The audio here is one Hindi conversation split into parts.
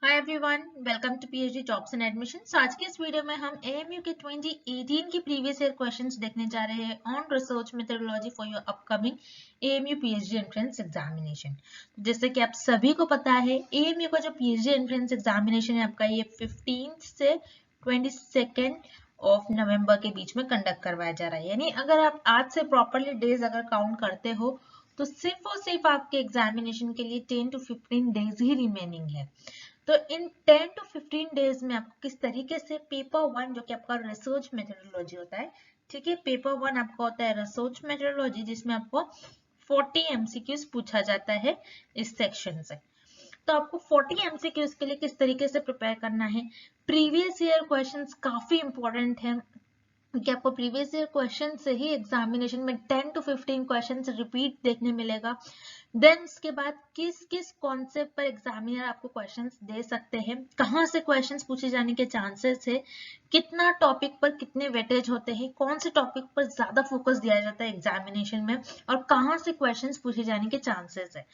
Hi everyone, welcome to PhD jobs and admissions. आज के इस वीडियो में हम एएमयू के 2018 की प्रीवियस ईयर क्वेश्चंस देखने जा रहे हैं on research methodology for your upcoming AMU PhD entrance examination. जैसे कि आप सभी को पता है, एएमयू का जो पीएचडी एंट्रेंस एग्जामिनेशन है आपका, ये 15 से 22 ऑफ नवंबर के बीच में कंडक्ट करवाया जा रहा है। यानी अगर आप आज से प्रॉपरली डेज अगर काउंट करते हो तो सिर्फ और सिर्फ आपके एग्जामिनेशन के लिए 10 to 15 डेज ही रिमेनिंग है। तो इन 10 to 15 डेज में आपको किस तरीके से पेपर वन, जो कि आपका रिसर्च मेथोडोलॉजी होता है, ठीक है, पेपर वन आपका होता है रिसर्च मेथोडोलॉजी, जिसमें आपको 40 एमसीक्यूज पूछा जाता है इस सेक्शन से। तो आपको 40 एमसीक्यूज के लिए किस तरीके से प्रिपेयर करना है। प्रीवियस ईयर क्वेश्चंस काफी इंपॉर्टेंट है कि आपको प्रीवियस ईयर क्वेश्चन से ही एग्जामिनेशन में 10 to 15 क्वेश्चंस रिपीट देखने मिलेगा। देन उसके बाद किस किस कॉन्सेप्ट पर एग्जामिनर आपको क्वेश्चंस दे सकते हैं, कहाँ से क्वेश्चंस पूछे जाने के चांसेस है, कितना टॉपिक पर कितने वेटेज होते हैं, कौन से टॉपिक पर ज्यादा फोकस दिया जाता है एग्जामिनेशन में, और कहाँ से क्वेश्चंस पूछे जाने के चांसेस है।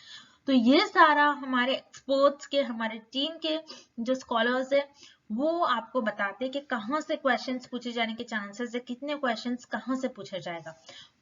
तो ये सारा हमारे एक्सपर्ट्स के, हमारे टीम के जो स्कॉलर्स है, वो आपको बताते हैं कि कहाँ से क्वेश्चंस पूछे जाने के चांसेस है, कितने क्वेश्चंस कहाँ से पूछा जाएगा।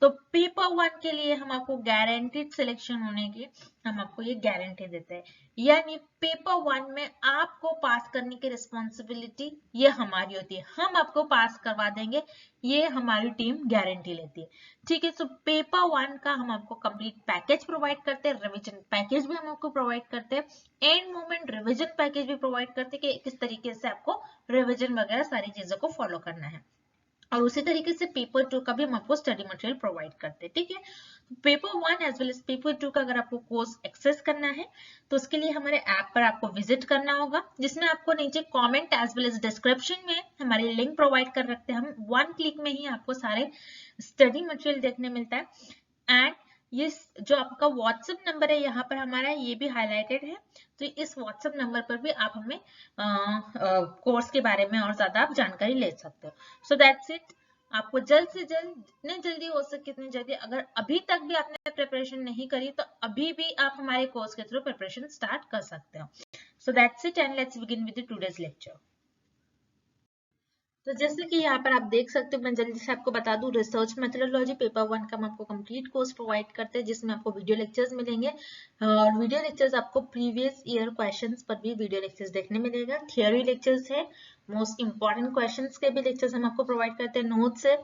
तो पेपर वन के लिए हम आपको गारंटीड सिलेक्शन होने की हम आपको ये गारंटी देते हैं। यानी पेपर वन में आपको पास करने की रिस्पॉन्सिबिलिटी ये हमारी होती है, हम आपको पास करवा देंगे, ये हमारी टीम गारंटी लेती है। ठीक है, सो पेपर वन का हम आपको कंप्लीट पैकेज प्रोवाइड करते हैं, रिवीजन पैकेज भी हम आपको प्रोवाइड करते हैं, एंड मोमेंट रिवीजन पैकेज भी प्रोवाइड करते हैं कि किस तरीके से आपको रिवीजन वगैरह सारी चीजों को फॉलो करना है। और उसी तरीके से पेपर टू का भी हम आपको स्टडी मटेरियल प्रोवाइड करते हैं। ठीक है, paper one as well as paper two का अगर आपको कोर्स एक्सेस करना है तो उसके लिए हमारे ऐप पर आपको विजिट करना होगा, जिसमें आपको नीचे comment as well as description में हमारे लिंक प्रोवाइड कर रखते हैं। हम वन क्लिक में ही आपको सारे स्टडी मटेरियल देखने मिलता है। एंड ये जो आपका व्हाट्सएप नंबर है यहाँ पर हमारा, ये भी हाईलाइटेड है, तो इस व्हाट्सएप नंबर पर भी आप हमें कोर्स के बारे में और ज्यादा आप जानकारी ले सकते हो। So that's it. आपको जल्द से जल्द, जितने जल्दी हो सके उतनी जल्दी, अगर अभी तक भी आपने प्रिपरेशन नहीं करी तो अभी भी आप हमारे कोर्स के थ्रू प्रिपरेशन स्टार्ट कर सकते हो। So that's it and let's begin with today's lecture. तो जैसे कि यहाँ पर आप देख सकते हो, मैं जल्दी से आपको बता दूं, रिसर्च मेथोडोलॉजी पेपर वन का हम आपको कंप्लीट कोर्स प्रोवाइड करते हैं, जिसमें आपको वीडियो लेक्चर्स मिलेंगे, और वीडियो लेक्चर्स आपको प्रीवियस ईयर क्वेश्चंस पर भी वीडियो लेक्चर्स देखने मिलेगा। थियोरी लेक्चर्स है, मोस्ट इंपॉर्टेंट क्वेश्चंस के भी लेक्चर्स हम आपको प्रोवाइड करते हैं। नोट्स है,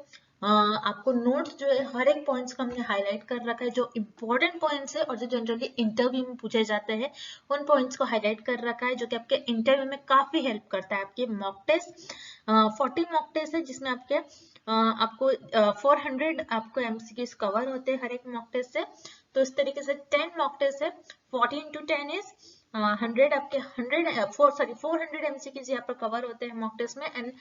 आपको नोट्स जो है हर एक पॉइंट्स का हमने हाईलाइट कर रखा है, जो इंपॉर्टेंट पॉइंट्स है और जो जनरली इंटरव्यू में पूछे जाते हैं उन पॉइंट्स को हाईलाइट कर रखा है, जो कि आपके इंटरव्यू में काफी हेल्प करता है। आपके मॉक टेस्ट 40 मॉक टेस्ट है, जिसमें आपको 400 आपको एमसीक्यूज कवर होते हैं हर एक मॉक टेस्ट से। तो इस तरीके से 10 मॉक टेस्ट है, 40 into 10 इज 100, आपके 400 एमसीक्यूज यहाँ पर कवर होते हैं मॉक टेस्ट में, एंड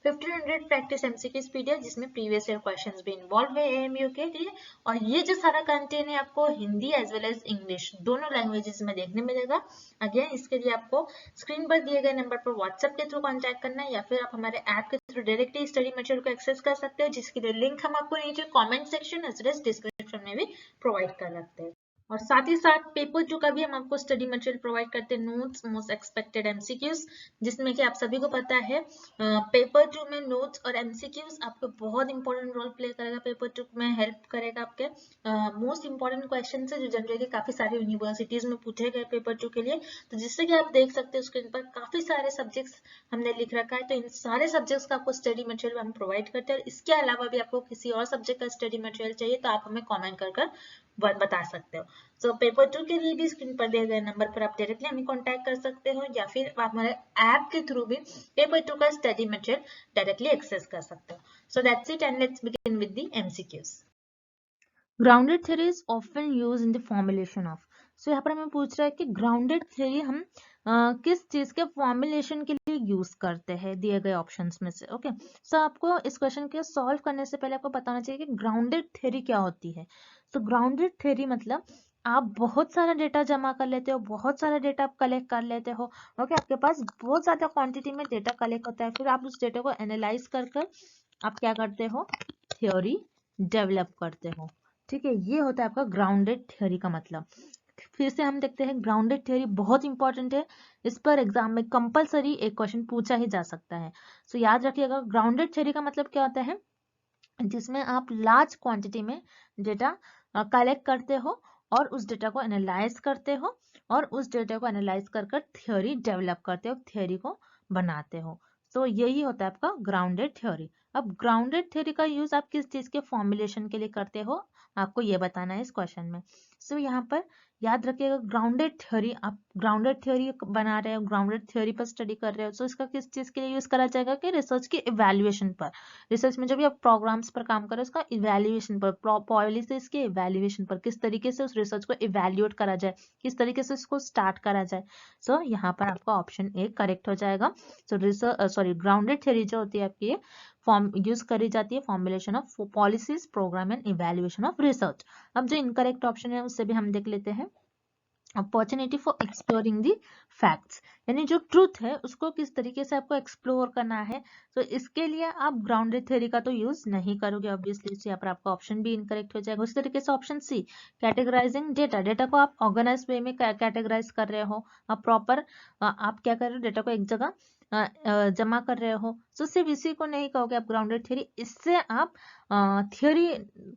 1500 प्रैक्टिस एमसीक्यूज पीडीएफ, जिसमें प्रीवियस ईयर क्वेश्चंस भी इन्वॉल्व है एएमयू के लिए। और ये जो सारा कंटेंट है आपको Hindi as well as English दोनों लैंग्वेजेस में देखने मिलेगा। अगेन, इसके लिए आपको स्क्रीन पर दिए गए नंबर पर व्हाट्सएप के थ्रू कांटेक्ट करना है, या फिर आप हमारे ऐप के थ्रू डायरेक्टली स्टडी मटेरियल को एक्सेस कर सकते हो, जिसके लिए लिंक हम आपको नीचे comment section as well as description में भी प्रोवाइड कर रखते हैं। और साथ ही साथ पेपर टू का भी हम आपको स्टडी मटेरियल प्रोवाइड करते हैं, नोट्स, मोस्ट एक्सपेक्टेड एमसीक्यूज, जिसमें कि आप सभी को पता है पेपर टू में नोट्स और एमसीक्यूज आपको बहुत इंपॉर्टेंट रोल प्ले करेगा। पेपर टू में हेल्प करेगा आपके मोस्ट इंपॉर्टेंट क्वेश्चन है, जो जनरली काफी सारी यूनिवर्सिटीज में पूछे गए पेपर टू के लिए। तो जिससे कि आप देख सकते हो स्क्रीन पर काफी सारे सब्जेक्ट्स हमने लिख रखा है, तो इन सारे सब्जेक्ट्स का आपको स्टडी मटेरियल हम प्रोवाइड करते हैं। इसके अलावा भी आपको किसी और सब्जेक्ट का स्टडी मटेरियल चाहिए तो आप हमें कॉमेंट कर बता सकते हो। सो पेपर टू के लिए भी स्क्रीन पर दिए गए नंबर पर आप डायरेक्टली हमें कांटेक्ट कर सकते हो, या फिर आप हमारे ऐप के थ्रू भी पेपर टू का स्टडी मटेरियल डायरेक्टली एक्सेस कर सकते हो। So that's it and let's begin with the MCQs. Grounded theory is often use in the formulation of. सो यहाँ पर हमें पूछ रहा है कि ग्राउंडेड थ्योरी हम किस चीज के फॉर्मुलेशन के लिए यूज करते हैं दिए गए ऑप्शंस में से। ओके, सो आपको इस क्वेश्चन के सॉल्व करने से पहले आपको बताना चाहिए कि ग्राउंडेड थ्योरी क्या होती है। सो ग्राउंडेड थ्योरी मतलब आप बहुत सारा डेटा जमा कर लेते हो, बहुत सारा डेटा आप कलेक्ट कर लेते हो। ओके, आपके पास बहुत ज्यादा क्वांटिटी में डेटा कलेक्ट होता है, फिर आप उस डेटा को एनालाइज कर आप क्या करते हो, थ्योरी डेवलप करते हो। ठीक है, ये होता है आपका ग्राउंडेड थ्योरी का मतलब। फिर से हम देखते हैं ग्राउंडेड थ्योरी बहुत इंपॉर्टेंट है, इस पर एग्जाम में कंपलसरी एक क्वेश्चन पूछा ही जा सकता है। सो याद रखिएगा, ग्राउंडेड थ्योरी का मतलब क्या होता है, जिसमें आप लार्ज क्वांटिटी में डेटा कलेक्ट करते हो और उस डेटा को एनालाइज करते हो और उस डेटा को एनालाइज कर कर थ्योरी डेवलप करते हो, थ्योरी को बनाते हो। तो यही होता है आपका ग्राउंडेड थ्योरी। अब ग्राउंडेड थ्योरी का यूज आप किस चीज के फॉर्मुलेशन के लिए करते हो, आपको ये बताना है इस क्वेश्चन में। सो यहाँ पर याद रखिएगा, ग्राउंडेड थ्योरी, आप ग्राउंडेड थ्योरी बना रहे हो, ग्राउंडेड थ्योरी पर स्टडी कर रहे हो, तो इसका किस चीज के लिए यूज करा जाएगा कि रिसर्च की इवैल्यूएशन पर। रिसर्च में जब भी आप प्रोग्राम्स पर काम करें, उसका इवैल्यूएशन पर, पॉलिसीज के इवैल्यूएशन पर, किस तरीके से उस रिसर्च को इवैल्यूएट करा जाए, किस तरीके से उसको स्टार्ट करा जाए। सो यहाँ पर आपका ऑप्शन ए करेक्ट हो जाएगा। सो ग्राउंडेड थ्योरी जो होती है आपकी फॉर्म यूज करी जाती है formulation of policies, programme and evaluation of research. अब जो इनकरेक्ट ऑप्शन है उससे भी हम देख लेते हैं। Opportunity for exploring the facts, यानी जो ट्रूथ है उसको किस तरीके से आपको एक्सप्लोर करना है, तो इसके लिए आप ग्राउंडेड थ्योरी का तो यूज नहीं करोगे ऑब्वियसली। यहाँ पर आपका ऑप्शन भी इनकरेक्ट हो जाएगा। उसी तरीके से option C, categorising data, data को आप ऑर्गेनाइज वे में कैटेगराइज कर रहे हो, आप प्रॉपर आप क्या कर रहे हो, डेटा को एक जगह जमा कर रहे हो। तो सिर्फ इसी को नहीं कहोगे आप ग्राउंडेड थ्योरी, इससे आप थ्योरी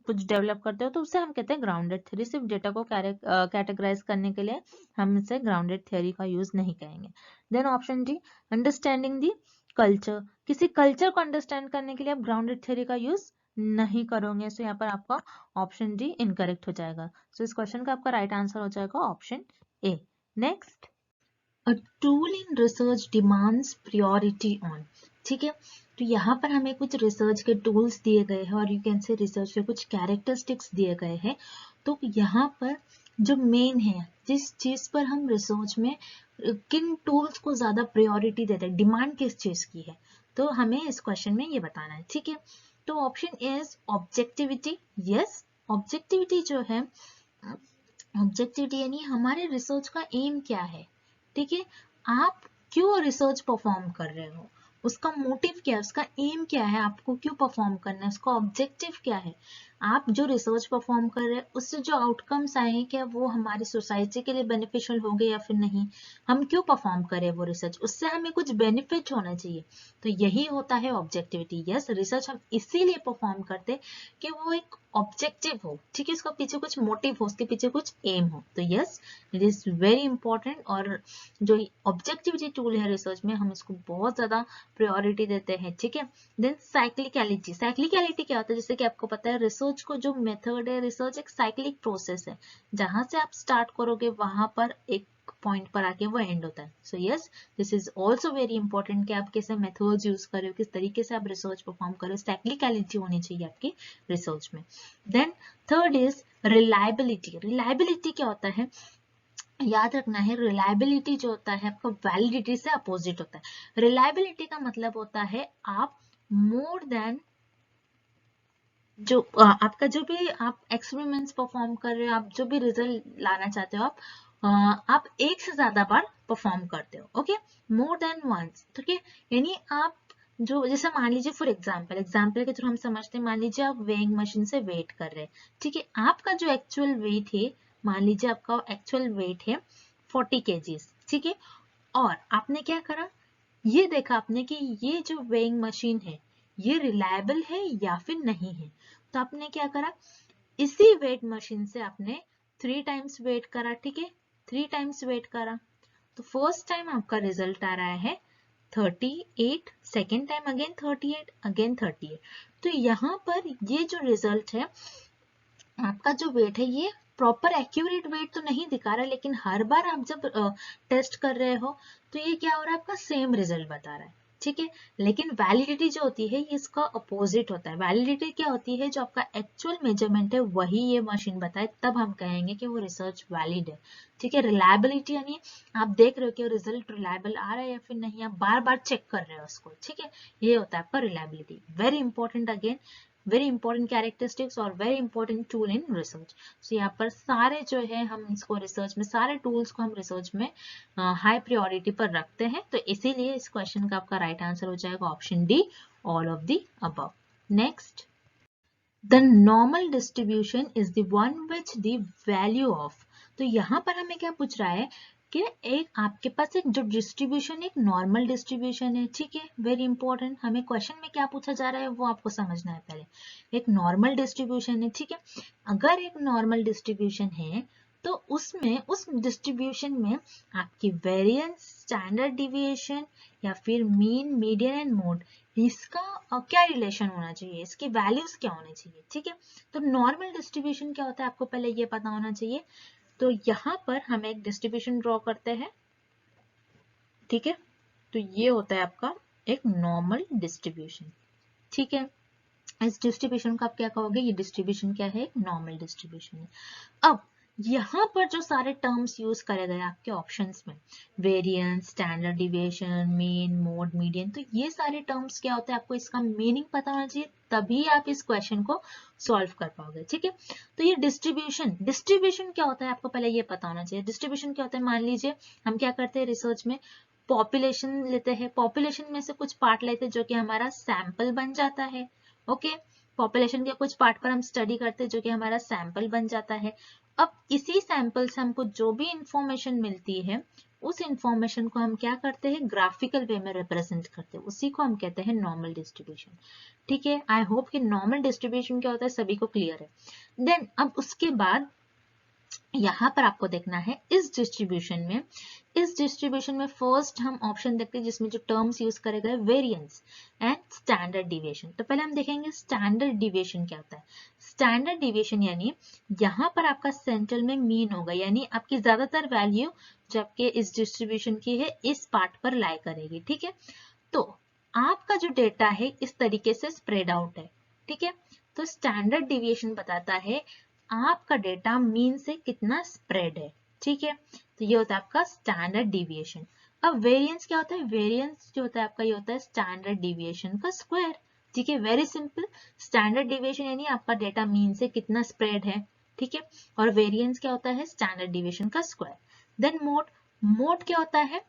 कुछ डेवलप करते हो तो उसे हम कहते हैं ग्राउंडेड थ्योरी। सिर्फ डेटा को कैटेगराइज करने के लिए हम इसे ग्राउंडेड थ्योरी का यूज नहीं करेंगे। Then option D, understanding the culture, किसी कल्चर को अंडरस्टैंड करने के लिए आप ग्राउंडेड थ्योरी का यूज नहीं करोगे। सो यहाँ पर आपका ऑप्शन डी इनकरेक्ट हो जाएगा। सो इस क्वेश्चन का आपका राइट आंसर हो जाएगा option A. Next, a tool in research demands priority on, ठीक है। तो यहाँ पर हमें कुछ रिसर्च के टूल्स दिए गए हैं और यू कैन से रिसर्च के कुछ कैरेक्टरिस्टिक्स दिए गए हैं। तो यहाँ पर जो मेन है, जिस चीज पर हम रिसर्च में किन टूल्स को ज्यादा प्रायोरिटी देते हैं, डिमांड किस चीज की है, तो हमें इस क्वेश्चन में ये बताना है, ठीक है। तो option is objectivity. Yes, objectivity जो है, ऑब्जेक्टिविटी यानी हमारे रिसर्च का एम क्या है, ठीक है। आप क्यों रिसर्च परफॉर्म कर रहे हो, उसका मोटिव क्या है, उसका एम क्या है, आपको क्यों परफॉर्म करना है, उसका ऑब्जेक्टिव क्या है। आप जो रिसर्च परफॉर्म कर रहे हैं उससे जो आउटकम्स आए हैं, क्या वो हमारी सोसाइटी के लिए बेनिफिशियल होंगे या फिर नहीं, हम क्यों परफॉर्म करें वो रिसर्च, उससे हमें कुछ बेनिफिट होना चाहिए। तो यही होता है ऑब्जेक्टिविटी। यस, रिसर्च हम इसीलिए परफॉर्म करते कि वो एक ऑब्जेक्टिव हो, ठीक है, उसका पीछे कुछ मोटिव हो, उसके पीछे कुछ एम हो। तो yes, it is very important. और जो ऑब्जेक्टिविटी टूल है रिसर्च में, हम इसको बहुत ज्यादा प्रायोरिटी देते हैं, ठीक है। देन साइक्लिकलिटी, साइक्लिकलिटी क्या होता है, जैसे कि आपको पता है रिसर्च को जो मेथड है, रिसर्च एक साइक्लिक प्रोसेस है, जहां से आप स्टार्ट करोगे वहां पर एक पॉइंट पर आके वो एंड होता है। So yes, this is also very important कि आप कैसे मेथड्स यूज कर रहे हो, किस तरीके से आप रिसर्च परफॉर्म कर रहे हो, साइक्लिकलिटी होनी चाहिए आपकी रिसर्च में। Then third is reliability. Reliability क्या होता है, याद रखना है, रिलायबिलिटी जो होता है आपका वैलिडिटी से अपोजिट होता है। रिलायबिलिटी का मतलब होता है आप मोर देन जो आपका जो भी आप एक्सपेरिमेंट्स परफॉर्म कर रहे हो, आप जो भी रिजल्ट लाना चाहते हो, आप एक से ज्यादा बार परफॉर्म करते हो, ओके, मोर देन वंस, ठीक है। यानी आप जो, जैसे मान लीजिए फॉर एग्जाम्पल के थ्रू हम समझते हैं, मान लीजिए आप वेइंग मशीन से वेट कर रहे हैं, ठीक है, आपका जो एक्चुअल वेट है, मान लीजिए आपका एक्चुअल वेट है 40 kg, ठीक है, और आपने क्या करा, ये देखा आपने कि ये जो वेइंग मशीन है ये रिलायबल है या फिर नहीं है। तो आपने क्या करा, इसी वेट मशीन से आपने 3 टाइम्स वेट करा, ठीक है, 3 टाइम्स वेट करा। तो फर्स्ट टाइम आपका रिजल्ट आ रहा है 38, सेकेंड टाइम अगेन 38, अगेन 38। तो यहाँ पर ये जो रिजल्ट है, आपका जो वेट है ये प्रॉपर एक्यूरेट वेट तो नहीं दिखा रहा है, लेकिन हर बार आप जब टेस्ट कर रहे हो तो ये क्या हो रहा है, आपका सेम रिजल्ट बता रहा है, ठीक है। लेकिन वैलिडिटी जो होती है ये इसका अपोजिट होता है। वैलिडिटी क्या होती है, जो आपका एक्चुअल मेजरमेंट है वही ये मशीन बताए, तब हम कहेंगे कि वो रिसर्च वैलिड है, ठीक है। रिलायबिलिटी यानी आप देख रहे हो कि रिजल्ट रिलायबल आ रहा है या फिर नहीं, आप बार बार चेक कर रहे हो उसको, ठीक है, ये होता है आपका reliability. Very important, again very important characteristics और very important tool in research. So यहाँ पर सारे जो है हम इसको रिसर्च में, सारे टूल्स को हम रिसर्च में हाई प्रायोरिटी पर रखते हैं। तो इसीलिए इस क्वेश्चन का आपका राइट आंसर हो जाएगा option D, all of the above. Next, the normal distribution is the one which the value of, तो यहाँ पर हमें क्या पूछ रहा है कि एक आपके पास एक जो डिस्ट्रीब्यूशन एक नॉर्मल डिस्ट्रीब्यूशन है, ठीक है, वेरी इंपॉर्टेंट। हमें क्वेश्चन में क्या पूछा जा रहा है वो आपको समझना है पहले। एक नॉर्मल डिस्ट्रीब्यूशन है, ठीक है। अगर एक नॉर्मल डिस्ट्रीब्यूशन है तो उसमें उस डिस्ट्रीब्यूशन में आपकी वेरिएंस, स्टैंडर्ड डिविएशन या फिर मीन, मीडियन एंड मोड, इसका क्या रिलेशन होना चाहिए, इसकी वैल्यूज क्या होने चाहिए, ठीक है। तो नॉर्मल डिस्ट्रीब्यूशन क्या होता है आपको पहले ये पता होना चाहिए। तो यहाँ पर हम एक डिस्ट्रीब्यूशन ड्रॉ करते हैं, ठीक है। तो ये होता है आपका एक नॉर्मल डिस्ट्रीब्यूशन, ठीक है। इस डिस्ट्रीब्यूशन को आप क्या कहोगे, ये डिस्ट्रीब्यूशन क्या है, एक नॉर्मल डिस्ट्रीब्यूशन है। अब यहाँ पर जो सारे टर्म्स यूज करे गए आपके ऑप्शंस में, variance, standard deviation, mean, mode, median, तो ये सारे टर्म्स क्या होते हैं आपको इसका मीनिंग पता होना चाहिए, तभी आप इस क्वेश्चन को सॉल्व कर पाओगे, ठीक है। तो ये डिस्ट्रीब्यूशन क्या होता है आपको पहले ये पता होना चाहिए। डिस्ट्रीब्यूशन क्या होता है, मान लीजिए हम क्या करते हैं रिसर्च में, पॉपुलेशन लेते हैं, पॉपुलेशन में से कुछ पार्ट लेते हैं जो कि हमारा सैंपल बन जाता है, ओके। पॉपुलेशन के कुछ पार्ट पर हम स्टडी करते हैं जो कि हमारा सैंपल बन जाता है। अब इसी सैंपल से हमको जो भी इंफॉर्मेशन मिलती है उस इंफॉर्मेशन को हम क्या करते हैं, ग्राफिकल वे में रिप्रेजेंट करते हैं, उसी को हम कहते हैं नॉर्मल डिस्ट्रीब्यूशन, ठीक है। आई होप कि नॉर्मल डिस्ट्रीब्यूशन क्या होता है सभी को क्लियर है। देन अब उसके बाद यहाँ पर आपको देखना है इस डिस्ट्रीब्यूशन में फर्स्ट हम ऑप्शन देखते हैं जिसमें जो टर्म्स यूज करे गए, वेरिएंस एंड स्टैंडर्ड डिविएशन। तो पहले हम देखेंगे स्टैंडर्ड डिविएशन क्या होता है। स्टैंडर्ड डिविएशन यानी यहाँ पर आपका सेंट्रल में मीन होगा, यानी आपकी ज्यादातर वैल्यू जो आपके इस डिस्ट्रीब्यूशन की है इस पार्ट पर लाई करेगी, ठीक है। तो आपका जो डेटा है इस तरीके से स्प्रेड आउट है, ठीक है। तो स्टैंडर्ड डिविएशन बताता है आपका डेटा मीन से कितना स्प्रेड है, ठीक है। तो ये होता है आपका स्टैंडर्ड डिविएशन। अब वेरिएंस क्या होता है, वेरिएंस जो होता है आपका ये होता है स्टैंडर्ड डिविएशन का स्क्वायर, ठीक है, वेरी सिंपल। स्टैंडर्ड डिविएशन यानी आपका डेटा मीन से कितना स्प्रेड है, ठीक है, और वेरिएंस क्या होता है, स्टैंडर्ड डिविएशन का स्क्वायर। देन मोड क्या होता है,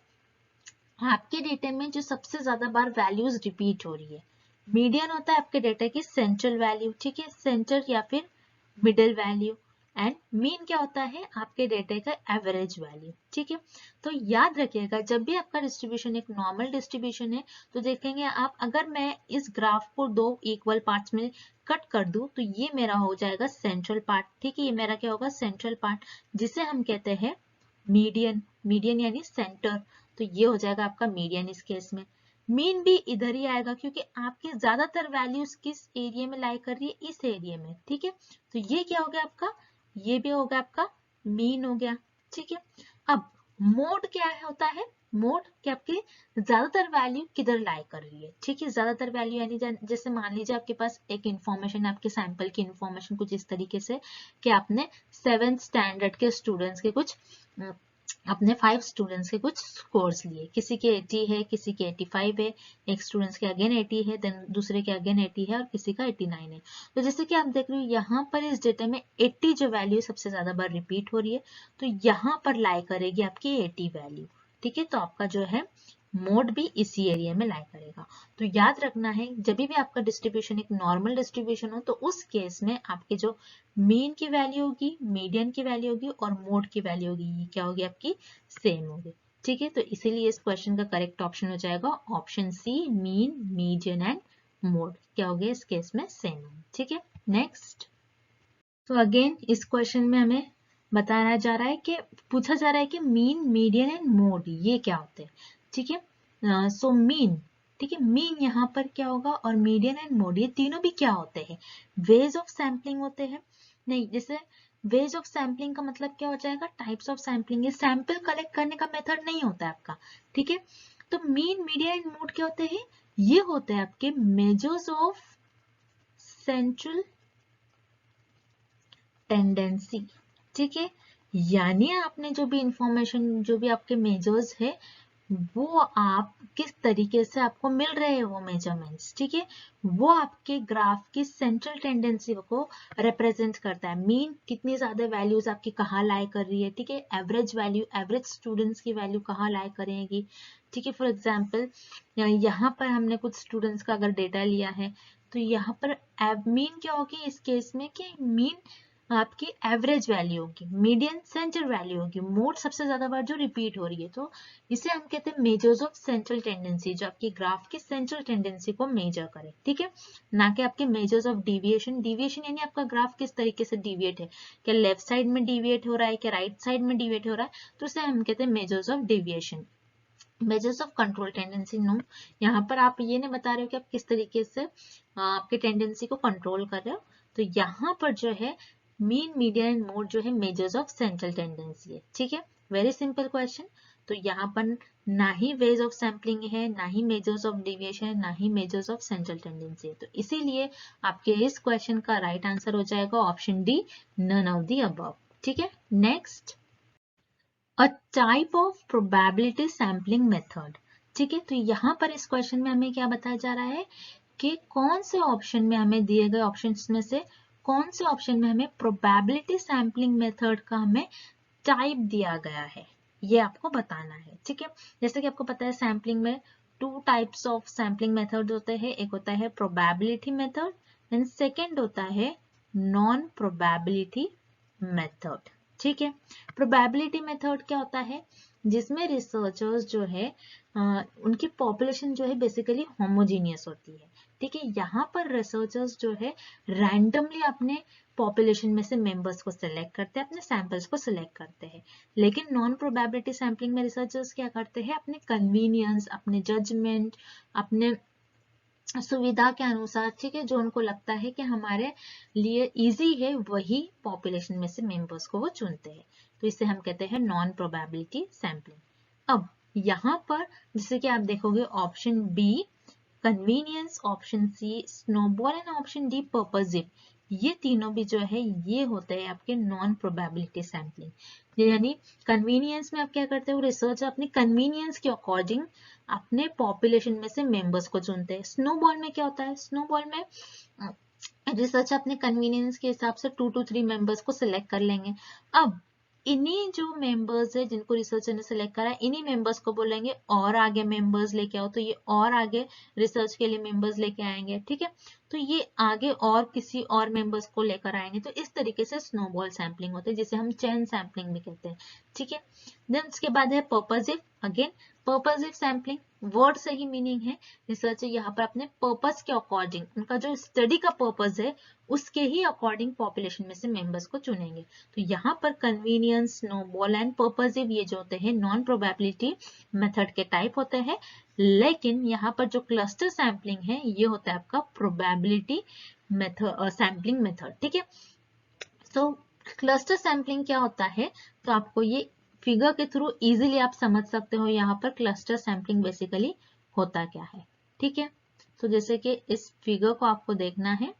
आपके डेटा में जो सबसे ज्यादा बार वैल्यूज रिपीट हो रही है। मीडियन होता है आपके डेटा की सेंट्रल वैल्यू, ठीक है, सेंटर या फिर मिडिल वैल्यू। एंड मीन क्या होता है, आपके डेटा का एवरेज वैल्यू, ठीक है। तो याद रखिएगा जब भी आपका डिस्ट्रीब्यूशन एक नॉर्मल डिस्ट्रीब्यूशन है तो देखेंगे आप, अगर मैं इस ग्राफ को दो इक्वल पार्ट्स में कट कर दूं तो ये मेरा हो जाएगा सेंट्रल पार्ट, ठीक है, ये मेरा क्या होगा, सेंट्रल पार्ट, जिसे हम कहते हैं मीडियन यानी सेंटर। तो ये हो जाएगा आपका मीडियन इस केस में। मीन भी इधर ही आएगा क्योंकि आपकी ज्यादातर वैल्यूज किस एरिया में लाई कर रही है, इस एरिया में, ठीक है। तो ये क्या हो गया आपका, ये भी हो गया आपका मीन हो गया, ठीक है। अब मोड क्या है, होता है मोड कि आपकी ज्यादातर वैल्यू किधर लाई कर रही है, ठीक है। ज्यादातर वैल्यू यानी जैसे मान लीजिए आपके पास एक इंफॉर्मेशन है, आपके सैंपल की इंफॉर्मेशन कुछ इस तरीके से कि आपने 7th स्टैंडर्ड के स्टूडेंट्स के कुछ अपने 5 स्टूडेंट्स के कुछ स्कोर्स लिए, किसी के 80 है, किसी के 85 है, एक स्टूडेंट्स के अगेन 80 है, देन दूसरे के अगेन 80 है और किसी का 89 है। तो जैसे कि आप देख रहे हो यहाँ पर इस डेटा में 80 जो वैल्यू सबसे ज्यादा बार रिपीट हो रही है, तो यहाँ पर लाई करेगी आपकी 80 वैल्यू, ठीक है। तो आपका जो है मोड भी इसी एरिया में लाई करेगा। तो याद रखना है जब भी आपका डिस्ट्रीब्यूशन एक नॉर्मल डिस्ट्रीब्यूशन हो तो उस केस में आपके जो मीन की वैल्यू होगी, मीडियन की वैल्यू होगी और मोड की वैल्यू होगी, ये क्या होगी आपकी, सेम होगी, ठीक है। तो इसीलिए इस क्वेश्चन का करेक्ट ऑप्शन हो जाएगा option C, mean, median and mode क्या हो गया इस केस में, सेम, ठीक है। नेक्स्ट, तो अगेन इस क्वेश्चन में हमें बताया जा रहा है कि पूछा जा रहा है कि मीन, मीडियन एंड मोड ये क्या होते हैं, ठीक है। सो मीन, ठीक है, मीन यहाँ पर क्या होगा और मीडियन एंड मोड ये तीनों भी क्या होते हैं, वेज ऑफ सैम्पलिंग होते हैं। नहीं, जैसे वेज ऑफ सैम्पलिंग का मतलब क्या हो जाएगा, टाइप्स ऑफ सैम्पलिंग, ये सैंपल कलेक्ट करने का मेथड नहीं होता है आपका, ठीक है। तो मीन, मीडियन एंड मोड क्या होते हैं, ये होते हैं आपके मेजर्स ऑफ सेंट्रल टेंडेंसी, ठीक है। यानी आपने जो भी इंफॉर्मेशन, जो भी आपके मेजर्स है वो आप किस तरीके से आपको मिल रहे हैं वो मेजरमेंट्स, ठीक है, वो आपके ग्राफ की सेंट्रल टेंडेंसी को रिप्रेजेंट करता है। मीन कितनी ज्यादा वैल्यूज आपकी कहाँ लाई कर रही है, ठीक है, एवरेज वैल्यू, एवरेज स्टूडेंट्स की वैल्यू कहाँ लाई करेगी, ठीक है। फॉर एग्जांपल यहाँ पर हमने कुछ स्टूडेंट्स का अगर डेटा लिया है तो यहाँ पर मीन क्या होगी इस केस में कि मीन आपकी एवरेज वैल्यू होगी, मीडियन सेंटर वैल्यू होगी, मोड सबसे ज्यादा बार जो रिपीट हो रही है, तो इसे हम कहते हैं मेजर्स ऑफ सेंट्रल टेंडेंसी, जो आपकी ग्राफ की सेंट्रल टेंडेंसी को मेजर करे, ठीक है, ना कि आपके मेजर्स ऑफ डिविएशन। डिविएशन यानी आपका ग्राफ किस तरीके से डिविएट है, क्या लेफ्ट साइड में डिविएट हो रहा है, क्या राइट साइड में डिविएट हो रहा है, तो इसे हम कहते हैं measures of deviation. Measures of control tendency no, यहाँ पर आप ये नहीं बता रहे हो कि आप किस तरीके से आपके टेंडेंसी को कंट्रोल कर रहे हो, तो यहाँ पर जो है मीन, मीडियन एंड मोड जो है मेजर्स ऑफ सेंट्रल टेंडेंसी है, ठीक है, वेरी सिंपल क्वेश्चन। तो यहाँ पर ना ही वेज ऑफ सैम्पलिंग है, ना ही मेजर्स ऑफ डिविएशन है, ना ही मेजर्स ऑफ सेंट्रल टेंडेंसी है, तो इसीलिए आपके इस क्वेश्चन का राइट आंसर हो जाएगा option D, none of the above, ठीक है। Next, a type of probability sampling method, ठीक है, तो यहाँ पर इस क्वेश्चन में हमें क्या बताया जा रहा है कि कौन से ऑप्शन में हमें दिए गए ऑप्शंस में से कौन से ऑप्शन में हमें प्रोबेबिलिटी सैम्पलिंग मेथड का हमें टाइप दिया गया है, ये आपको बताना है, ठीक है। जैसे कि आपको पता है सैम्पलिंग में 2 टाइप्स ऑफ सैम्पलिंग मेथड होते हैं, एक होता है प्रोबेबिलिटी मेथड एंड सेकेंड होता है नॉन प्रोबेबिलिटी मेथड, ठीक है। प्रोबेबिलिटी मेथड क्या होता है, जिसमें रिसर्चर्स जो है उनकी पॉपुलेशन जो है बेसिकली होमोजीनियस होती है, ठीक है। यहाँ पर रिसर्चर्स जो है रैंडमली अपने पॉपुलेशन में से मेंबर्स को सिलेक्ट करते हैं, अपने सैंपल्स को सिलेक्ट करते हैं। लेकिन नॉन प्रोबेबिलिटी सैम्पलिंग में रिसर्चर्स क्या करते हैं, अपने कन्वीनियंस, अपने जजमेंट, अपने सुविधा के अनुसार, ठीक है, जो उनको लगता है कि हमारे लिए इजी है, वही पॉपुलेशन में से मेंबर्स को वो चुनते हैं, तो इसे हम कहते हैं नॉन प्रोबेबिलिटी सैम्पलिंग। अब यहाँ पर जैसे कि आप देखोगे option B convenience, option C snowball and option D purposive, ये तीनों भी जो है ये होते हैं आपके नॉन प्रोबेबिलिटी सैम्पलिंग। यानी कन्वीनियंस में आप क्या करते हो, रिसर्च अपनी कन्वीनियंस के अकॉर्डिंग अपने पॉपुलेशन में से मेंबर्स को चुनते हैं। स्नोबॉल में क्या होता है, स्नोबॉल में रिसर्च अपने कन्वीनियंस के हिसाब से 2 to 3 मेंबर्स को सिलेक्ट कर लेंगे। अब इन्हीं जो मेंबर्स है जिनको रिसर्चर ने सिलेक्ट करा है, इन्हीं मेंबर्स को बोलेंगे और आगे मेंबर्स लेके आओ, तो ये और आगे रिसर्च के लिए मेंबर्स लेके आएंगे, ठीक है, तो ये आगे और किसी और मेंबर्स को लेकर आएंगे, तो इस तरीके से स्नोबॉल सैम्पलिंग होती है, जिसे हम चेन सैम्पलिंग भी कहते हैं, ठीक है। देन उसके बाद है purposive, again purposive sampling, word से ही मीनिंग है, रिसर्चर यहाँ पर अपने पर्पस के अकॉर्डिंग, उनका जो स्टडी का पर्पस है उसके ही अकॉर्डिंग पॉपुलेशन में से मेंबर्स को चुनेंगे। तो यहाँ पर कन्वीनियंस, स्नोबॉल एंड पर्पसिव ये जो होते हैं नॉन प्रोबेबिलिटी मेथड के टाइप होते हैं, लेकिन यहाँ पर जो क्लस्टर सैम्पलिंग है ये होता है आपका प्रोबेबिलिटी मेथड, सैम्पलिंग मेथड, ठीक है। तो क्लस्टर सैम्पलिंग क्या होता है, तो आपको ये फिगर के थ्रू इजीली आप समझ सकते हो यहाँ पर क्लस्टर सैम्पलिंग बेसिकली होता क्या है, ठीक है। तो जैसे कि इस फिगर को आपको देखना है,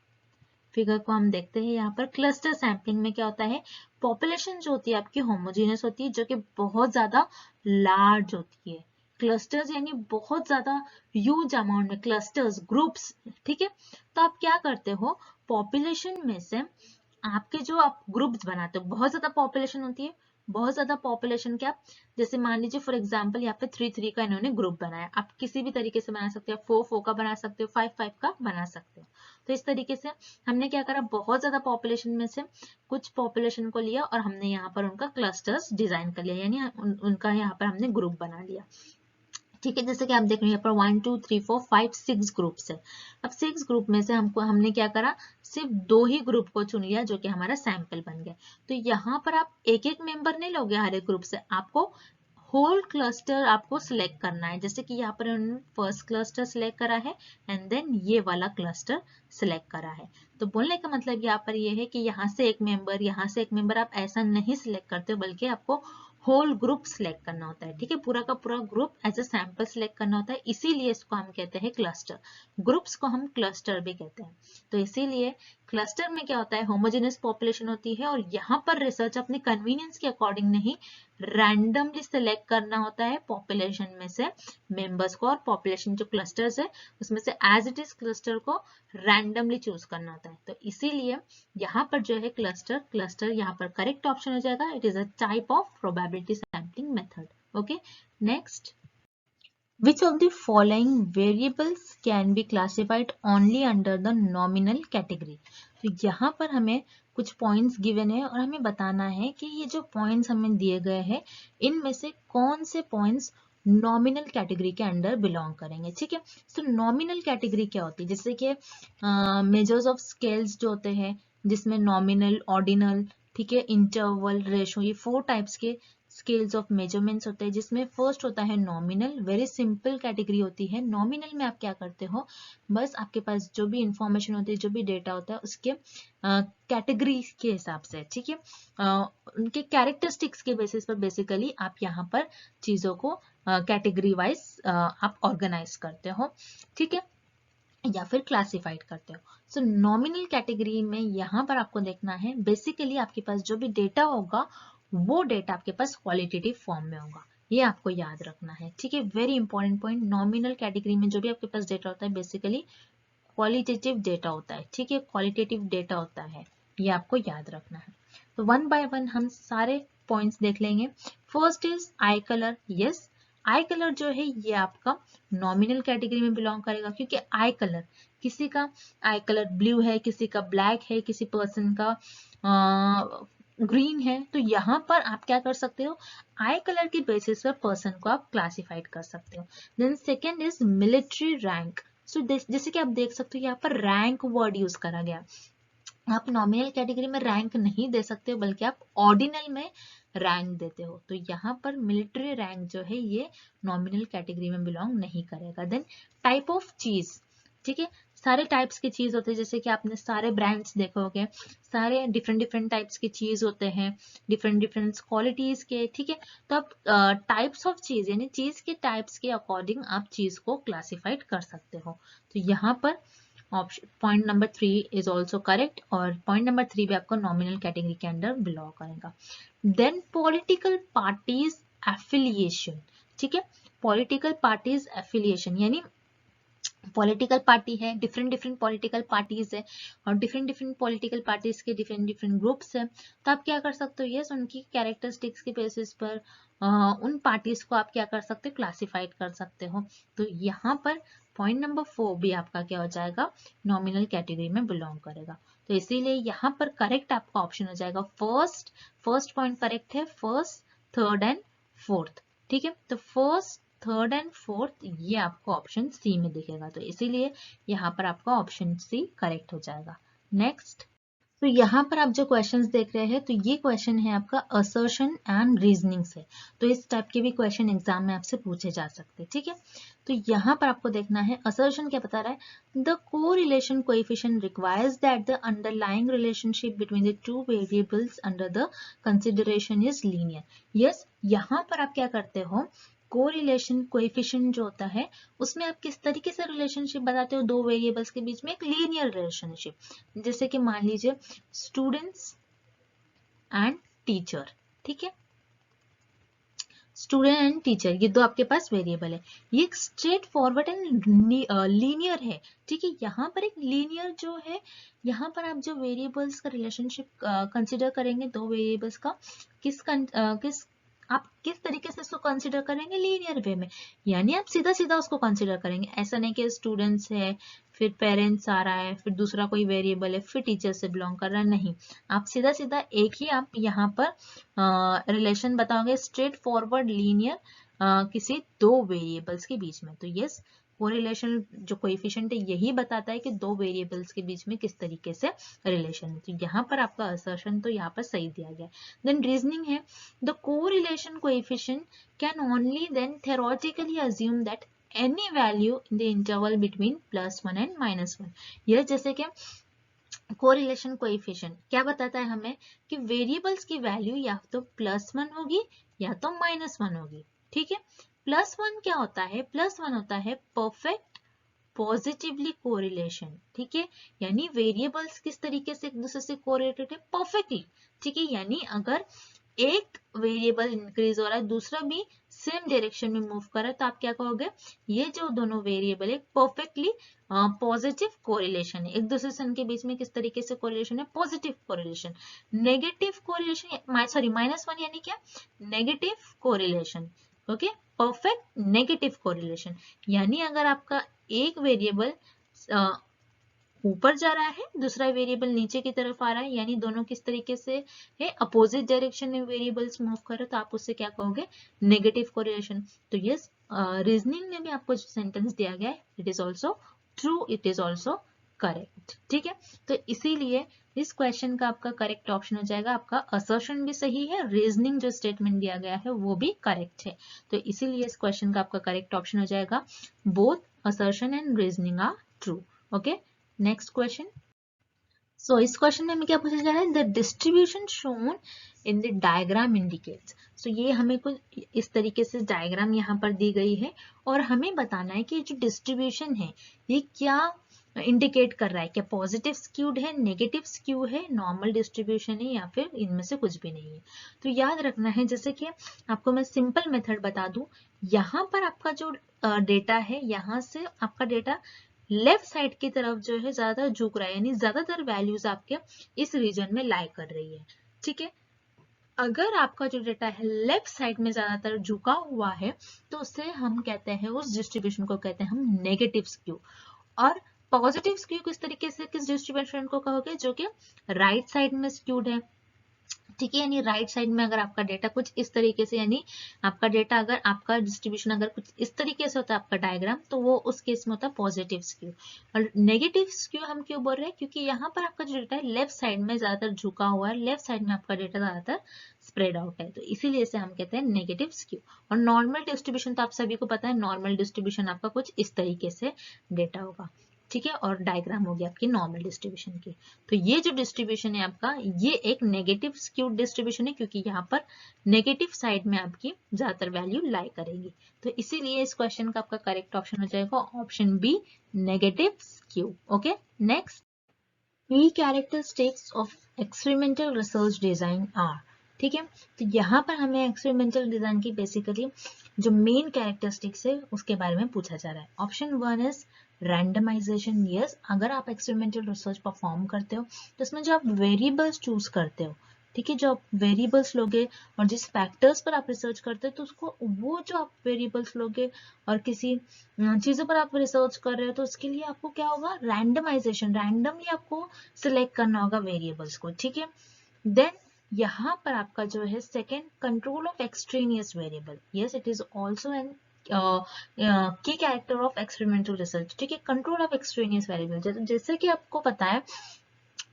फिगर को हम देखते हैं, यहाँ पर क्लस्टर सैम्पलिंग में क्या होता है, पॉपुलेशन जो होती है आपकी होमोजेनियस होती है, जो कि बहुत ज्यादा लार्ज होती है। क्लस्टर्स यानी बहुत ज्यादा ह्यूज अमाउंट में, क्लस्टर्स ग्रुप्स, ठीक है। तो आप क्या करते हो, पॉपुलेशन में से आपके जो आप ग्रुप्स बनाते हो, बहुत ज्यादा पॉपुलेशन होती है, बहुत ज्यादा पॉपुलेशन क्या, जैसे मान लीजिए फॉर एग्जांपल यहाँ पे 3-3 का इन्होंने ग्रुप बनाया, आप किसी भी तरीके से बना सकते हो, 4-4 का बना सकते हो, 5-5 का बना सकते हो। तो इस तरीके से हमने क्या करा, बहुत ज्यादा पॉपुलेशन में से कुछ पॉपुलेशन को लिया और हमने यहाँ पर उनका क्लस्टर्स डिजाइन कर लिया, यानी उनका यहाँ पर हमने ग्रुप बना लिया, ठीक है। जैसे कि आप देख रहे हैं यहाँ पर 1 2 3 4 5 6 ग्रुप्स है। अब 6 ग्रुप में से हमने क्या करा, सिर्फ 2 ही ग्रुप को चुन लिया जो कि हमारा सैंपल बन गया। तो यहाँ पर आप एक एक मेंबर नहीं लोगे हर एक ग्रुप से, आपको होल क्लस्टर आपको सिलेक्ट करना है। जैसे कि यहाँ पर उन्होंने फर्स्ट क्लस्टर सिलेक्ट करा है एंड देन ये वाला क्लस्टर सिलेक्ट करा है। तो बोलने का मतलब यहाँ पर ये है कि यहाँ से एक मेंबर, यहाँ से एक मेंबर आप ऐसा नहीं सिलेक्ट करते हो, बल्कि आपको होल ग्रुप सिलेक्ट करना होता है, ठीक है, पूरा का पूरा group as a sample select करना होता है, इसीलिए इसको हम कहते हैं क्लस्टर। ग्रुप्स को हम क्लस्टर भी कहते हैं। तो इसीलिए क्लस्टर में क्या होता है, होमोजेनियस पॉपुलेशन होती है और यहाँ पर रिसर्च अपने कन्वीनियंस के अकॉर्डिंग नहीं, रैंडमली सिलेक्ट करना होता है पॉपुलेशन में से मेंबर्स को, और पॉपुलेशन जो क्लस्टर्स है उसमें से एज इट इज क्लस्टर को रैंडमली चूज करना होता है। तो इसीलिए यहाँ पर जो है क्लस्टर यहाँ पर करेक्ट ऑप्शन हो जाएगा, it is a type of probability sampling method. Okay, next, Which of the following variables can be classified only under the nominal category? तो यहाँ पर हमें कुछ पॉइंट्स गिवन है और हमें बताना है कि ये जो पॉइंट्स हमें दिए गए हैं इनमें से कौन से पॉइंट्स नॉमिनल कैटेगरी के अंडर बिलोंग करेंगे. ठीक है. तो नॉमिनल कैटेगरी क्या होती है? जैसे कि मेजर्स ऑफ स्केल्स जो होते हैं जिसमें नॉमिनल, ऑर्डिनल, ठीक है, इंटरवल, रेशो, ये 4 टाइप्स के स्केल्स ऑफ मेजरमेंट्स होते हैं जिसमें फर्स्ट होता है नॉमिनल. वेरी सिंपल कैटेगरी होती है. नॉमिनल में आप क्या करते हो, बस आपके पास जो भी इंफॉर्मेशन होती है, जो भी डेटा होता है उसके कैटेगरी के हिसाब से, ठीक है, उनके कैरेक्टरिस्टिक्स के बेसिस पर बेसिकली आप यहाँ पर चीजों को कैटेगरी वाइज आप ऑर्गेनाइज करते हो, ठीक है, या फिर क्लासिफाइड करते हो. सो नॉमिनल कैटेगरी में यहाँ पर आपको देखना है बेसिकली आपके पास जो भी डेटा होगा वो डेटा आपके पास क्वालिटेटिव फॉर्म में होगा. ये आपको याद रखना है, ठीक है. Very important point. Nominal category में जो भी आपके पास डेटा होता है बेसिकली क्वालिटेटिव डेटा होता है, ठीक है, क्वालिटेटिव डेटा होता है. ये आपको याद रखना है. तो वन बाय वन हम सारे पॉइंट्स देख लेंगे. First is I colour. Yes, I colour जो है ये आपका नॉमिनल कैटेगरी में बिलोंग करेगा क्योंकि आई कलर, किसी का आई कलर ब्लू है, किसी का ब्लैक है, किसी पर्सन का ग्रीन है. तो यहाँ पर आप क्या कर सकते हो, आई कलर के बेसिस पर पर्सन को आप क्लासिफाइड कर सकते हो. Then second is military rank. So जैसे कि आप देख सकते हो यहाँ पर रैंक वर्ड यूज करा गया. आप नॉमिनल कैटेगरी में रैंक नहीं दे सकते हो बल्कि आप ऑर्डिनल में रैंक देते हो. तो यहाँ पर मिलिट्री रैंक जो है ये नॉमिनल कैटेगरी में बिलोंग नहीं करेगा. देन टाइप ऑफ चीज, ठीक है, सारे टाइप्स की चीज होते हैं. जैसे कि आपने सारे ब्रांड्स देखोगे, सारे डिफरेंट डिफरेंट टाइप्स की चीज होते हैं, डिफरेंट डिफरेंट क्वालिटीज के, ठीक है. तो आप टाइप्स ऑफ चीज यानी चीज के टाइप्स के अकॉर्डिंग आप चीज को क्लासिफाइड कर सकते हो. तो यहाँ पर option point number 3 is also correct और पॉइंट नंबर 3 भी आपको नॉमिनल कैटेगरी के अंडर बिलोंग करेगा. Then political parties affiliation. ठीक है, पॉलिटिकल पार्टीज एफिलिएशन यानी पॉलिटिकल पार्टी है, डिफरेंट डिफरेंट पॉलिटिकल पार्टीज है और डिफरेंट डिफरेंट पॉलिटिकल पार्टीज के डिफरेंट डिफरेंट ग्रुप्स है. तो आप क्या कर सकते हो, यस, उनकी कैरेक्टरिस्टिक्स के बेसिस पर उन पार्टीज को आप क्या कर सकते हो, क्लासिफाइड कर सकते हो. तो यहाँ पर पॉइंट नंबर 4 भी आपका क्या हो जाएगा, नॉमिनल कैटेगरी में बिलोंग करेगा. तो इसीलिए यहाँ पर करेक्ट आपका ऑप्शन हो जाएगा फर्स्ट पॉइंट करेक्ट है, फर्स्ट, थर्ड एंड फोर्थ. ठीक है, तो फर्स्ट, थर्ड एंड फोर्थ ये आपको ऑप्शन सी में दिखेगा. तो इसीलिए यहाँ पर आपका ऑप्शन सी करेक्ट हो जाएगा. नेक्स्ट, तो यहाँ पर आप जो क्वेश्चंस देख रहे हैं तो ये क्वेश्चन है आपका असर्शन एंड रीजनिंग से. तो इस टाइप के भी क्वेश्चन एग्जाम में आपसे पूछे जा सकते हैं. ठीक है, तो यहाँ पर आपको देखना है असर्शन क्या बता रहा है, the correlation coefficient requires that the underlying relationship between the two variables under the consideration is linear. Yes, यहाँ पर आप क्या करते हो, कोरिलेशन कोएफिशिएंट जो होता है उसमें आप किस तरीके से रिलेशनशिप बताते हो, दो वेरिएबल्स के बीच में एक लीनियर रिलेशनशिप. जैसे कि मान लीजिए स्टूडेंट्स एंड टीचर. ठीक है, स्टूडेंट एंड टीचर ये दो आपके पास वेरिएबल है. ये स्ट्रेट फॉरवर्ड एंड लीनियर है. ठीक है, यहाँ पर एक लीनियर जो है, यहाँ पर आप जो वेरिएबल्स का रिलेशनशिप कंसिडर करेंगे दो वेरिएबल्स का, आप किस तरीके से उसको कंसिडर करेंगे, लीनियर वे में. यानी आप सीधा सीधा उसको कंसिडर करेंगे. ऐसा नहीं कि स्टूडेंट्स है फिर पेरेंट्स आ रहा है फिर दूसरा कोई वेरिएबल है फिर टीचर से बिलोंग कर रहा है, नहीं. आप सीधा सीधा एक ही आप यहाँ पर रिलेशन बताओगे, स्ट्रेट फॉरवर्ड लीनियर किसी दो वेरिएबल्स के बीच में. तो यस, कोरिलेशन जो कोएफिशिएंट है यही बताता है कि दो वेरिएबल्स के बीच में किस तरीके से रिलेशन है. तो यहाँ पर आपका असर्शन तो यहाँ पर सही दिया गया. देन रीजनिंग है, the correlation coefficient can only then theoretically assume that any value in the interval between +1 and -1. यह जैसे कि कोरिलेशन कोएफिशिएंट क्या बताता है हमें कि वेरिएबल्स की वैल्यू या तो +1 होगी या तो -1 होगी. ठीक है, +1 क्या होता है, +1 होता है परफेक्ट पॉजिटिवली कोरिलेशन. ठीक है, यानी वेरिएबल्स किस तरीके से एक दूसरे से कोरिलेटेड है, परफेक्टली. ठीक है, यानी अगर एक वेरिएबल इंक्रीज हो रहा है दूसरा भी सेम डायरेक्शन में मूव कर रहा है तो आप क्या कहोगे, ये जो दोनों वेरिएबल है परफेक्टली पॉजिटिव कोरिलेशन है. एक दूसरे से इनके बीच में किस तरीके से कोरिलेशन है, positive correlation. Negative correlation sorry -1 यानी क्या, negative correlation. Okay, perfect negative correlation, यानी अगर आपका एक वेरिएबल ऊपर जा रहा है, दूसरा वेरिएबल नीचे की तरफ आ रहा है, यानी दोनों किस तरीके से है, अपोजिट डायरेक्शन में वेरिएबल्स मूव कर रहे, तो आप उससे क्या कहोगे, नेगेटिव कोरिलेशन। तो यस, रीजनिंग में भी आपको जो सेंटेंस दिया गया है, it is also true, it is also correct. ठीक है, तो इसीलिए इस क्वेश्चन का आपका करेक्ट ऑप्शन हो जाएगा, आपका असर्शन भी सही है, रीजनिंग जो स्टेटमेंट दिया गया है वो भी करेक्ट है, तो इसीलिए इस क्वेश्चन का आपका करेक्ट ऑप्शन हो जाएगा both assertion and reasoning are true. Okay, next question. So इस क्वेश्चन में हमें क्या पूछा जा रहा है, the distribution shown in the diagram indicates. So ये हमें कुछ इस तरीके से डायग्राम यहाँ पर दी गई है और हमें बताना है कि जो डिस्ट्रीब्यूशन है ये क्या इंडिकेट कर रहा है, क्या पॉजिटिव स्क्यूड है, नेगेटिव स्क्यू है, नॉर्मल डिस्ट्रीब्यूशन है, या फिर इनमें से कुछ भी नहीं है। तो याद रखना है, जैसे कि आपको मैं सिंपल मेथड बता दूं, यहाँ पर आपका जो डेटा है, यहाँ से आपका डेटा लेफ्ट साइड की तरफ जो है ज्यादातर झुक रहा है, यानी ज्यादातर वैल्यूज आपके इस रीजन में लाई कर रही है। ठीक है, अगर आपका जो डेटा है लेफ्ट साइड में ज्यादातर झुका हुआ है, तो उससे हम कहते हैं, उस डिस्ट्रीब्यूशन को कहते हैं हम नेगेटिव स्क्यू। और पॉजिटिव स्क्यू किस तरीके से, किस डिस्ट्रीब्यूशन को कहोगे, जो कि राइट साइड में स्क्यूड है। ठीक है, यानी राइट साइड में अगर आपका डेटा कुछ इस तरीके से, यानी आपका डेटा अगर आपका डिस्ट्रीब्यूशन अगर कुछ इस तरीके से होता है आपका डायग्राम, तो वो उस केस में होता है पॉजिटिव स्क्यू। और नेगेटिव स्क्यू हम क्यों बोल रहे हैं, क्योंकि यहाँ पर आपका जो डेटा है लेफ्ट साइड में ज्यादातर झुका हुआ है, लेफ्ट साइड में आपका डेटा ज्यादातर स्प्रेड आउट है, तो इसीलिए इसे हम कहते हैं नेगेटिव स्क्यू। और नॉर्मल डिस्ट्रीब्यूशन तो आप सभी को पता है, नॉर्मल डिस्ट्रीब्यूशन आपका कुछ इस तरीके से डेटा होगा। ठीक है, और डायग्राम होगी आपकी नॉर्मल डिस्ट्रीब्यूशन की। तो ये जो डिस्ट्रीब्यूशन है आपका, ये एक नेगेटिव स्क्यूड डिस्ट्रीब्यूशन है, क्योंकि यहाँ पर नेगेटिव साइड में आपकी ज्यादातर वैल्यू लाई करेगी। तो इसीलिए इस क्वेश्चन का आपका करेक्ट ऑप्शन हो जाएगा option B, negative skew. Okay, next, key characteristics of experimental research design are. ठीक है, तो यहाँ पर हमें एक्सपेरिमेंटल डिजाइन की बेसिकली जो मेन कैरेक्टरिस्टिक्स है उसके बारे में पूछा जा रहा है। Option 1 is randomisation. यस, अगर आप एक्सपेरिमेंटल रिसर्च परफॉर्म करते हो तो उसमें जो आप वेरिएबल्स चूज करते हो, ठीक है, जो आप वेरिएबल्स लोगे और जिस फैक्टर्स पर आप रिसर्च करते हो, तो उसको वो जो आप वेरिएबल्स लोगे और किसी चीजों पर आप रिसर्च कर रहे हो, तो उसके लिए आपको क्या होगा, रैंडमाइजेशन, रैंडमली आपको सिलेक्ट करना होगा वेरिएबल्स को। ठीक है, देन यहाँ पर आपका जो है second, control of extraneous variable. Yes, it is also an की कैरेक्टर ऑफ एक्सपेरिमेंटल रिसर्च। ठीक है, कंट्रोल ऑफ एक्सट्रेनियस वेरिएबल, जैसे कि आपको पता है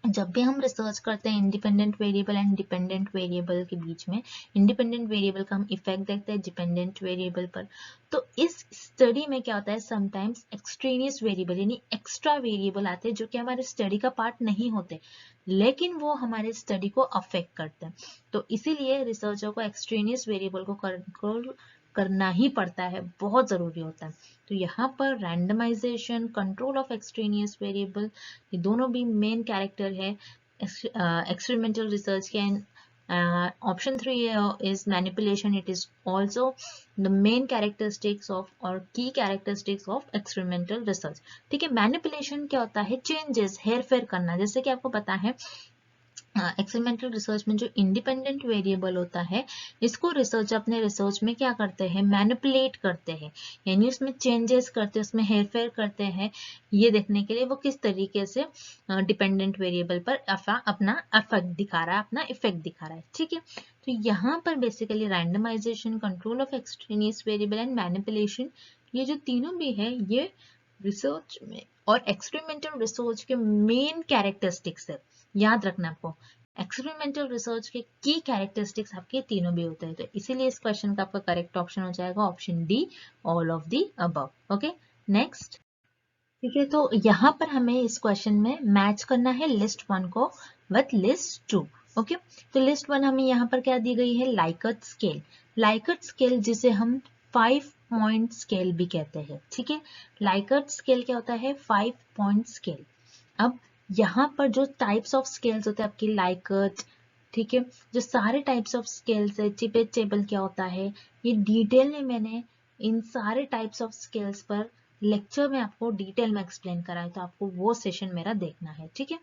जब भी हम रिसर्च करते हैं independent variable and dependent variable के बीच में, इंडिपेंडेंट वेरिएबल का हम इफेक्ट देखते हैं डिपेंडेंट वेरिएबल पर। तो इस स्टडी में क्या होता है, समटाइम्स एक्सट्रेनियस वेरिएबल यानी एक्स्ट्रा वेरिएबल आते हैं जो कि हमारे स्टडी का पार्ट नहीं होते, लेकिन वो हमारे स्टडी को अफेक्ट करते हैं। तो इसीलिए रिसर्चर को एक्सट्रेनियस वेरिएबल को कंट्रोल करना ही पड़ता है, बहुत जरूरी होता है। तो यहाँ पर randomisation, control of extraneous variable, ये दोनों भी मेन कैरेक्टर है एक्सपेरिमेंटल रिसर्च के। Option 3 is manipulation. It is also the main characteristics of or key characteristics of experimental research. ठीक है, मैनिपुलेशन क्या होता है, चेंजेस, हेर फेर करना। जैसे कि आपको पता है एक्सपेरिमेंटल रिसर्च में जो इंडिपेंडेंट वेरिएबल होता है, इसको रिसर्च अपने रिसर्च में क्या करते हैं, मैनिपुलेट करते हैं, यानी उसमें चेंजेस करते हैं, उसमें हेरफेर करते हैं, ये देखने के लिए वो किस तरीके से डिपेंडेंट वेरिएबल पर अपना इफेक्ट दिखा रहा है, अपना इफेक्ट दिखा रहा है। ठीक है, तो यहाँ पर basically randomisation, control of extraneous variable and manipulation, ये जो तीनों भी है, ये रिसर्च में और एक्सपेरिमेंटल रिसर्च के मेन कैरेक्टरिस्टिक्स है। याद रखना आपको, एक्सपेरिमेंटल रिसर्च के की कैरेक्टरिस्टिक्स आपके तीनों भी होते हैं, तो इसीलिए इस क्वेश्चन का आपका करेक्ट ऑप्शन हो जाएगा option D, all of the above. Okay, next. ठीक है, तो यहाँ पर हमें इस क्वेश्चन में मैच करना है लिस्ट 1 को विथ लिस्ट 2। ओके, तो लिस्ट 1 हमें यहाँ पर क्या दी गई है, लाइकर्ट स्केल। लाइकर्ट स्केल जिसे हम 5 पॉइंट स्केल भी कहते हैं। ठीक है, लाइकर्ट स्केल क्या होता है, 5 पॉइंट स्केल। अब यहाँ पर जो टाइप्स ऑफ स्केल्स होते हैं आपकी लाइकर्ट, ठीक है, जो सारे टाइप्स ऑफ स्केल्स है, चिपेट टेबल क्या होता है, ये डिटेल में मैंने इन सारे टाइप्स ऑफ स्केल्स पर लेक्चर में आपको डिटेल में एक्सप्लेन करा है, तो आपको वो सेशन मेरा देखना है। ठीक है,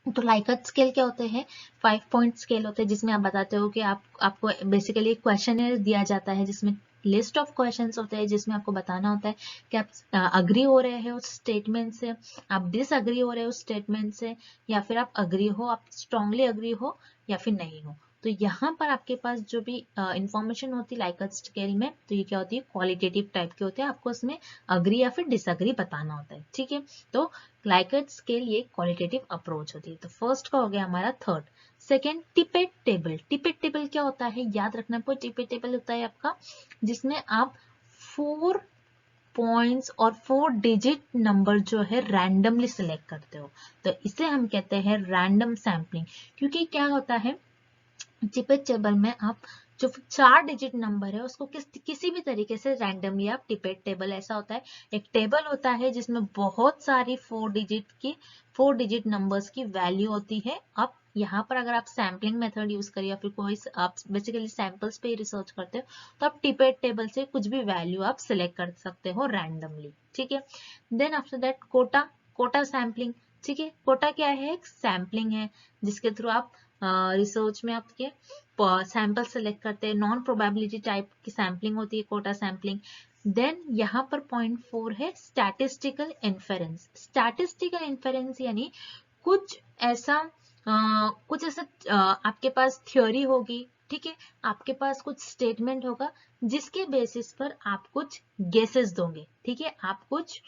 तो लाइकर्ट स्केल क्या होते हैं? 5 पॉइंट स्केल होते हैं, जिसमें आप बताते हो कि आपको बेसिकली एक क्वेश्चनर दिया जाता है जिसमें लिस्ट ऑफ क्वेश्चंस होते हैं, जिसमें आपको बताना होता है कि आप अग्री हो रहे हैं उस स्टेटमेंट से, आप डिसअग्री हो रहे हो उस स्टेटमेंट से, या फिर आप अग्री हो, आप स्ट्रांगली अग्री हो या फिर नहीं हो। तो यहाँ पर आपके पास जो भी इंफॉर्मेशन होती है लाइकर्ट स्केल में, तो ये क्या होती है? क्वालिटेटिव टाइप की होती है, आपको उसमें अग्री या फिर डिसअग्री बताना होता है, ठीक है। तो लाइकर्ट स्केल ये क्वालिटेटिव अप्रोच होती है। तो फर्स्ट का हो गया हमारा third. Second, Tippett table. Tippett table क्या होता है? याद रखना, कोई टिपेट टेबल होता है आपका जिसमें आप 4 पॉइंट्स और 4 डिजिट नंबर जो है रैंडमली सिलेक्ट करते हो, तो इसे हम कहते हैं रैंडम सैम्पलिंग। क्योंकि क्या होता है, टिपेट टेबल में आप जो 4 डिजिट नंबर है उसको किसी भी तरीके से रैंडमली आप टिपेट टेबल, ऐसा होता है एक टेबल होता है जिसमें बहुत सारी 4 डिजिट नंबर्स की वैल्यू होती है। अब यहाँ पर अगर आप सैम्पलिंग मेथड यूज करिए या फिर कोई आप बेसिकली सैंपल्स पे ही रिसर्च करते हो, तो आप टिपेट टेबल से कुछ भी वैल्यू आप सिलेक्ट कर सकते हो रैंडमली, ठीक है। Then after that quota sampling, ठीक है। कोटा क्या है? एक सैम्पलिंग है जिसके थ्रू आप रिसर्च में आपके सैंपल सेलेक्ट करते हैं, नॉन प्रोबेबिलिटी टाइप की सैम्पलिंग होती है कोटा सैम्पलिंग। देन यहाँ पर पॉइंट 4 है स्टैटिस्टिकल इन्फेरेंस। स्टैटिस्टिकल इन्फेरेंस यानी कुछ ऐसा आपके पास थ्योरी होगी, ठीक है, आपके पास कुछ स्टेटमेंट होगा जिसके बेसिस पर आप कुछ गेसेस दोगे, ठीक है, आप कुछ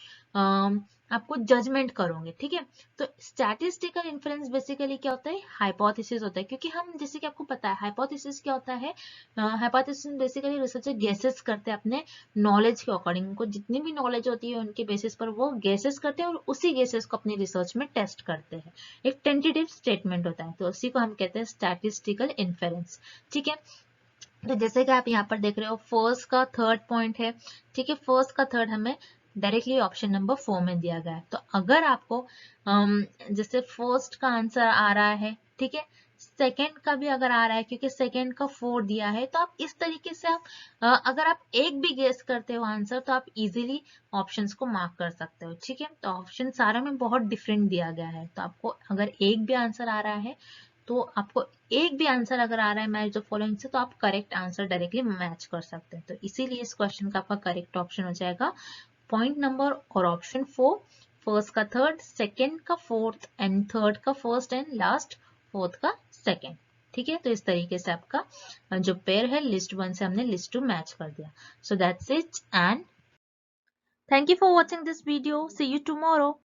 जजमेंट करोगे, ठीक है। तो स्टैटिस्टिकल इन्फरेंस बेसिकली क्या होता है? हाइपोथेसिस होता है। क्योंकि हम, जैसे कि आपको पता है हाइपोथेसिस क्या होता है, हाइपोथेसिस बेसिकली रिसर्चर गेसेस करते हैं अपने नॉलेज के अकॉर्डिंग, उनको जितनी भी नॉलेज होती है उनके बेसिस पर वो गेसेस करते हैं और उसी गेसेस को अपनी रिसर्च में टेस्ट करते हैं। एक टेंटेटिव स्टेटमेंट होता है, तो उसी को हम कहते हैं स्टैटिस्टिकल इन्फेरेंस, ठीक है। तो जैसे कि आप यहाँ पर देख रहे हो फर्स्ट का थर्ड पॉइंट है, ठीक है, फर्स्ट का थर्ड हमें डायरेक्टली ऑप्शन नंबर 4 में दिया गया है। तो अगर आपको जैसे फर्स्ट का आंसर आ रहा है, ठीक है, सेकंड का भी अगर आ रहा है, क्योंकि सेकंड का 4 दिया है, तो आप इस तरीके से अगर आप एक भी गेस करते हो आंसर, तो आप इजीली ऑप्शंस को मार्क कर सकते हो, ठीक है। तो ऑप्शन सारा में बहुत डिफरेंट दिया गया है, तो आपको अगर एक भी आंसर आ रहा है, तो आपको एक भी आंसर अगर आ रहा है मैच द फॉलोइंग से, तो आप करेक्ट आंसर डायरेक्टली मैच कर सकते हैं। तो इसीलिए इस क्वेश्चन का आपका करेक्ट ऑप्शन हो जाएगा पॉइंट नंबर और ऑप्शन 4, फर्स्ट का थर्ड, सेकंड का फोर्थ एंड थर्ड का फर्स्ट एंड लास्ट फोर्थ का सेकंड, ठीक है। तो इस तरीके से आपका जो पेयर है लिस्ट 1 से हमने लिस्ट 2 मैच कर दिया। So that's it and thank you for watching this video, see you tomorrow.